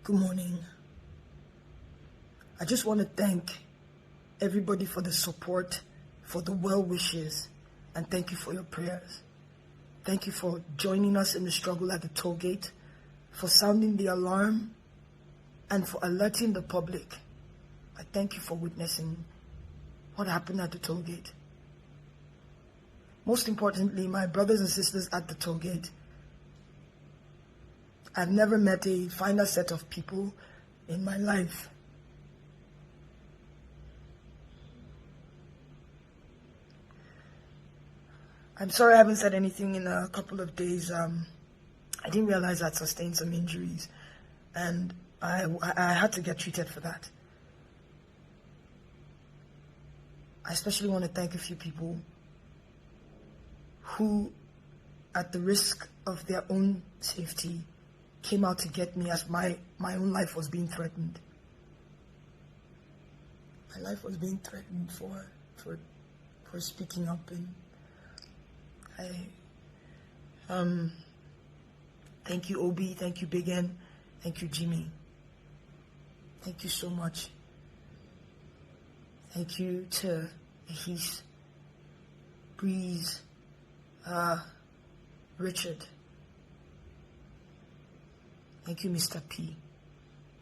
Good morning. I just want to thank everybody for the support, for the well wishes, and thank you for your prayers. Thank you for joining us in the struggle at the toll gate, for sounding the alarm, and for alerting the public. I thank you for witnessing what happened at the toll gate. Most importantly, my brothers and sisters at the toll gate, I've never met a finer set of people in my life. I'm sorry I haven't said anything in a couple of days. I didn't realize I'd sustained some injuries, and I had to get treated for that. I especially want to thank a few people who, at the risk of their own safety, came out to get me as my own life was being threatened. My life was being threatened for speaking up, and thank you, Obi, thank you, Big N, thank you, Jimmy. Thank you so much. Thank you to Ahis, Breeze, Richard. Thank you, Mr. P.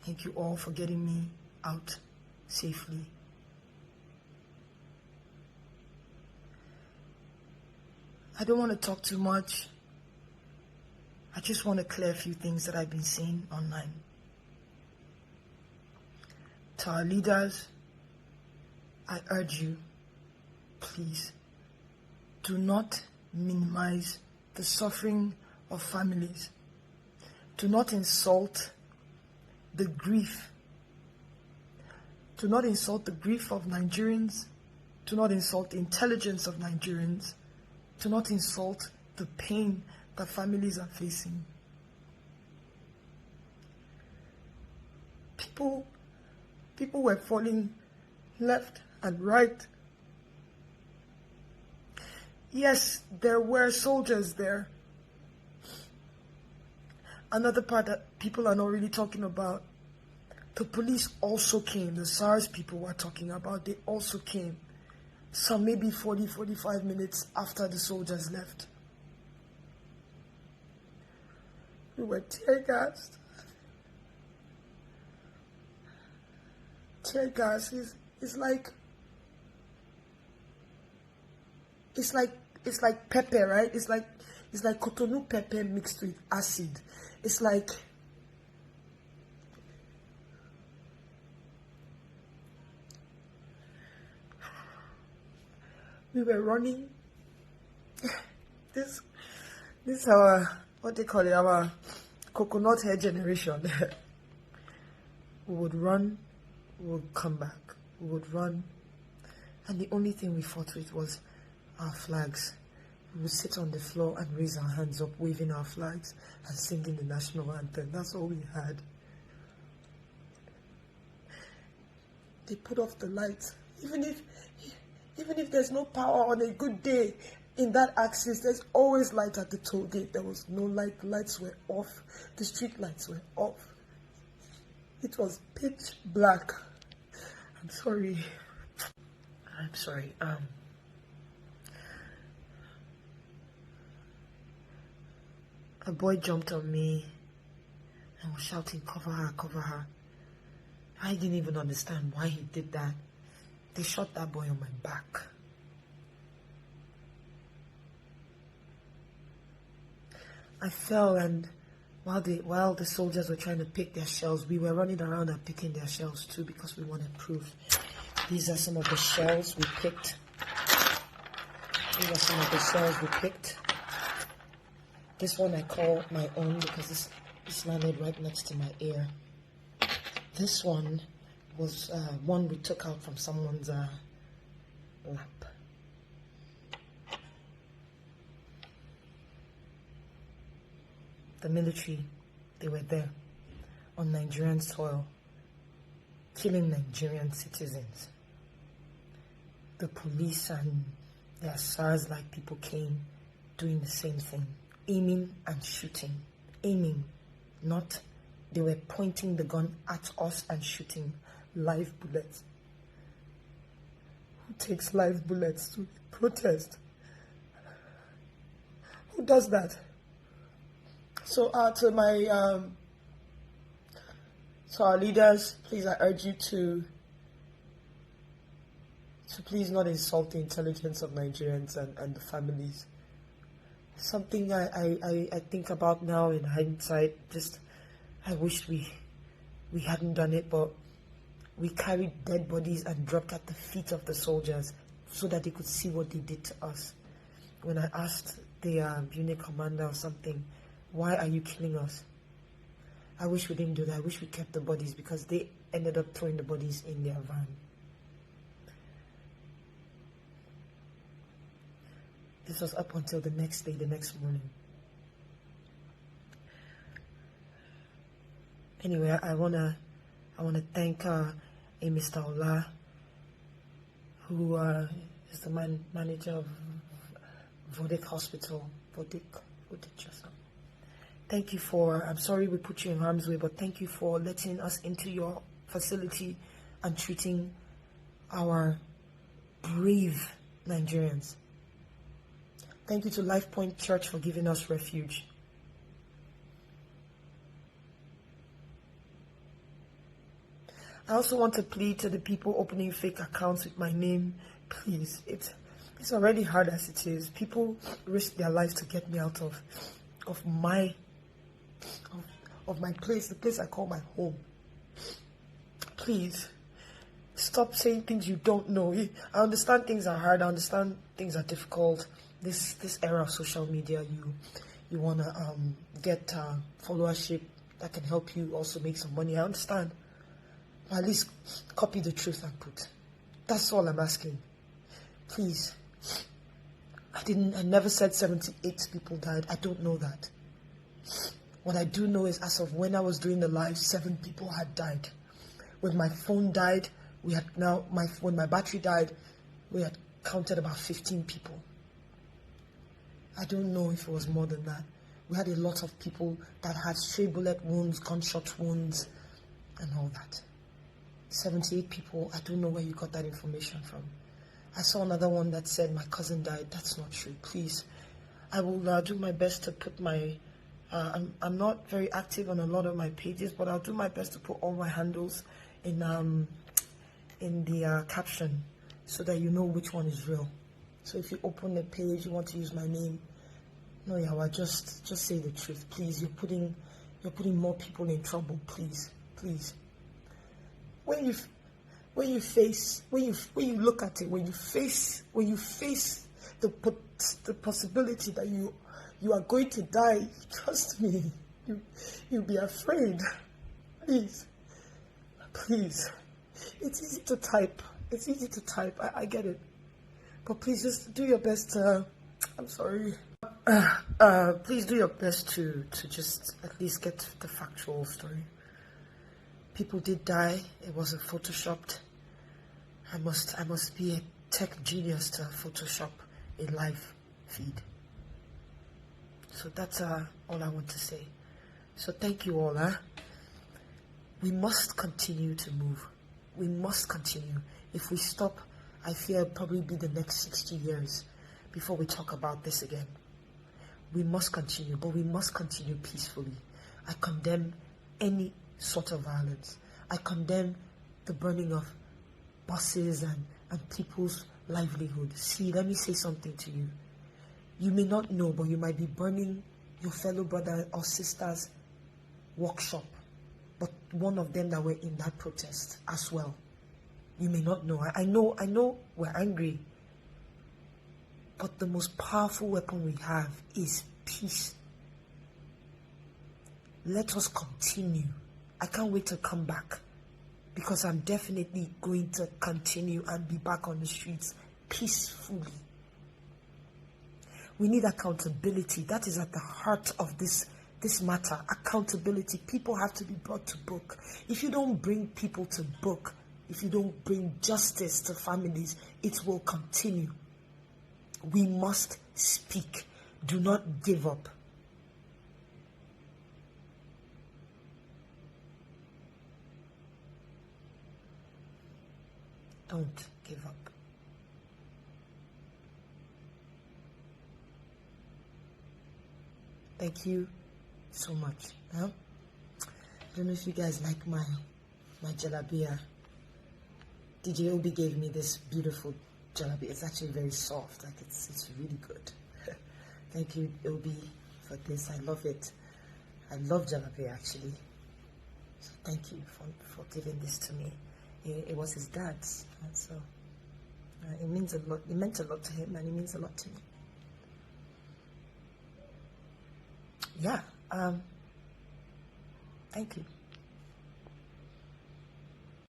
Thank you all for getting me out safely. I don't want to talk too much. I just want to clear a few things that I've been seeing online. To our leaders, I urge you, please, do not minimize the suffering of families. Do not insult the grief. Do not insult the grief of Nigerians. Do not insult the intelligence of Nigerians. Do not insult the pain that families are facing. People were falling left and right. Yes, there were soldiers there. Another part that people are not really talking about, the police also came. The SARS people were talking about, they also came. Some maybe 40-45 minutes after the soldiers left. We were tear gassed. Tear gas is like pepper, right? It's like Cotonou pepper mixed with acid. It's like we were running. This our, what they call it, our coconut hair generation. We would run, we would come back, we would run, and the only thing we fought with was our flags. We would sit on the floor and raise our hands up, waving our flags and singing the national anthem. That's all we had. They put off the lights. Even if there's no power on a good day in that axis, there's always light at the toll gate. There was no light. The lights were off. The street lights were off. It was pitch black. I'm sorry. A boy jumped on me and was shouting, "Cover her, cover her." I didn't even understand why he did that. They shot that boy on my back. I fell, and while the soldiers were trying to pick their shells, we were running around and picking their shells too because we wanted proof. These are some of the shells we picked. This one I call my own because it's landed right next to my ear. This one was one we took out from someone's lap. The military, they were there on Nigerian soil, killing Nigerian citizens. The police and their SARS-like people came doing the same thing, aiming and shooting. Aiming, not They were pointing the gun at us and shooting live bullets. Who takes live bullets to protest? Who does that? So to our leaders, please, I urge you to please not insult the intelligence of Nigerians and the families. Something I think about now in hindsight, just I wish we hadn't done it, but we carried dead bodies and dropped at the feet of the soldiers so that they could see what they did to us. When I asked the unit commander or something, why are you killing us? I wish we didn't do that. I wish we kept the bodies, because they ended up throwing the bodies in their van. This was up until the next day, the next morning. Anyway, I wanna thank a Mr. Ola, who is the manager of Vodik Hospital. Vodik Hospital. Thank you for, I'm sorry we put you in harm's way, but thank you for letting us into your facility and treating our brave Nigerians. Thank you to Life Point Church for giving us refuge. I also want to plead to the people opening fake accounts with my name. Please, it's already hard as it is. People risk their lives to get me out of my place, the place I call my home. Please, stop saying things you don't know. I understand things are hard. I understand things are difficult. This era of social media, you want to get followership that can help you also make some money. I understand. Or at least copy the truth and put. That's all I'm asking. Please. I never said 78 people died. I don't know that. What I do know is, as of when I was doing the live, 7 people had died. When my phone died, when my battery died, we had counted about 15 people. I don't know if it was more than that. We had a lot of people that had stray bullet wounds, gunshot wounds, and all that. 78 people, I don't know where you got that information from. I saw another one that said my cousin died. That's not true. Please, I will do my best to put my, I'm not very active on a lot of my pages, but I'll do my best to put all my handles in the caption so that you know which one is real. So if you open the page, you want to use my name, no, Yawa, just say the truth, please. You're putting more people in trouble, please. When you look at it, when you face the possibility that you are going to die, trust me, you'll be afraid. Please. It's easy to type. I get it. But please just do your best I'm sorry. Please do your best to just at least get the factual story. People did die. It wasn't photoshopped. I must be a tech genius to Photoshop a live feed. So that's all I want to say. So thank you all. We must continue to move. We must continue. If we stop, I fear it'll probably be the next 60 years before we talk about this again. We must continue, but we must continue peacefully. I condemn any sort of violence. I condemn the burning of buses and people's livelihood. See, let me say something to you. You may not know, but you might be burning your fellow brother or sister's workshop, but one of them that were in that protest as well. You may not know. I know we're angry, but the most powerful weapon we have is peace. Let us continue. I can't wait to come back, because I'm definitely going to continue and be back on the streets peacefully. We need accountability. That is at the heart of this matter. Accountability. People have to be brought to book. If you don't bring people to book, if you don't bring justice to families, it will continue. We must speak. Do not give up. don't give up. Thank you so much. I don't know if you guys like my jalabia. DJ Obi gave me this beautiful jalabia. It's actually very soft. Like it's really good. Thank you, Obi, for this. I love it. I love jalapeno actually. So thank you for giving this to me. It was his dad's, and so it means a lot. It meant a lot to him, and it means a lot to me. Yeah. Thank you.